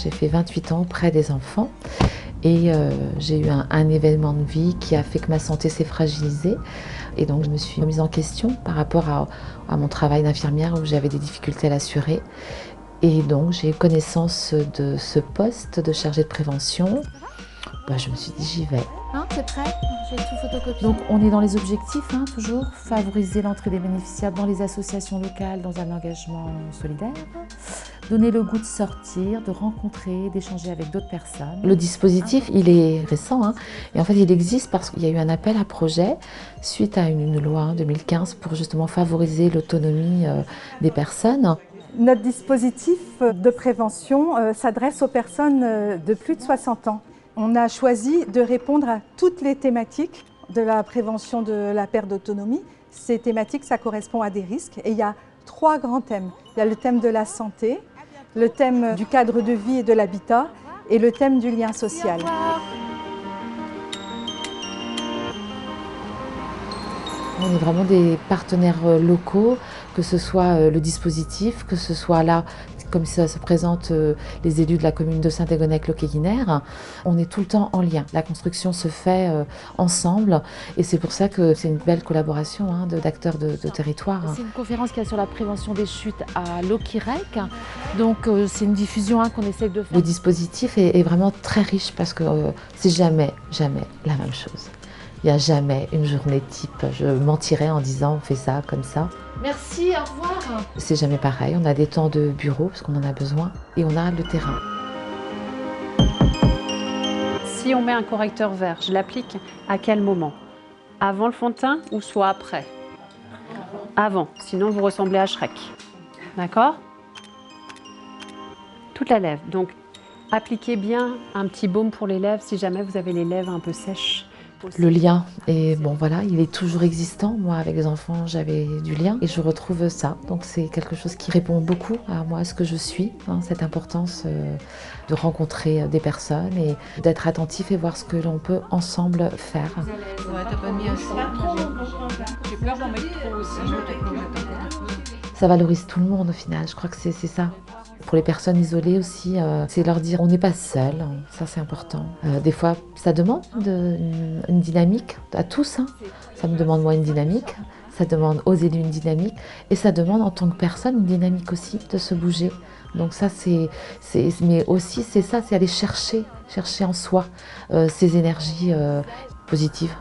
J'ai fait 28 ans auprès des enfants et j'ai eu un événement de vie qui a fait que ma santé s'est fragilisée. Et donc je me suis remise en question par rapport à mon travail d'infirmière où j'avais des difficultés à l'assurer. Et donc j'ai eu connaissance de ce poste de chargée de prévention. Je me suis dit j'y vais. C'est prêt? J'ai tout photocopié. Donc on est dans les objectifs, toujours favoriser l'entrée des bénéficiaires dans les associations locales dans un engagement solidaire, donner le goût de sortir, de rencontrer, d'échanger avec d'autres personnes. Le dispositif, il est récent, et en fait il existe parce qu'il y a eu un appel à projet suite à une loi 2015 pour justement favoriser l'autonomie des personnes. Notre dispositif de prévention s'adresse aux personnes de plus de 60 ans. On a choisi de répondre à toutes les thématiques de la prévention de la perte d'autonomie. Ces thématiques, ça correspond à des risques et il y a 3 grands thèmes. Il y a le thème de la santé, le thème du cadre de vie et de l'habitat et le thème du lien social. On est vraiment des partenaires locaux, que ce soit le dispositif, que ce soit là, comme ça se présente les élus de la commune de Saint-Égonec-le-Quéguinère. On est tout le temps en lien. La construction se fait ensemble et c'est pour ça que c'est une belle collaboration d'acteurs de territoire. C'est une conférence qui est sur la prévention des chutes à Loquirec. Donc c'est une diffusion qu'on essaie de faire. Le dispositif est vraiment très riche parce que c'est jamais la même chose. Il n'y a jamais une journée type. Je mentirais en disant on fait ça, comme ça. Merci, au revoir. C'est jamais pareil. On a des temps de bureau parce qu'on en a besoin et on a le terrain. Si on met un correcteur vert, je l'applique à quel moment? Avant le fond de teint ou soit après? Avant, sinon vous ressemblez à Shrek. D'accord? Toute la lèvre. Donc appliquez bien un petit baume pour les lèvres si jamais vous avez les lèvres un peu sèches. Le lien, et il est toujours existant. Moi, avec les enfants, j'avais du lien et je retrouve ça. Donc c'est quelque chose qui répond beaucoup à moi, à ce que je suis, cette importance de rencontrer des personnes et d'être attentif et voir ce que l'on peut ensemble faire. Ouais, t'as pas mis assez. J'ai peur d'en mettre trop aussi. Ça valorise tout le monde au final, je crois que c'est ça. Pour les personnes isolées aussi, c'est leur dire on n'est pas seul, ça c'est important. Des fois, ça demande une dynamique à tous. Ça me demande moi une dynamique, ça demande aux élus une dynamique et ça demande en tant que personne une dynamique aussi de se bouger. Donc ça mais aussi c'est ça, c'est aller chercher en soi ces énergies positives.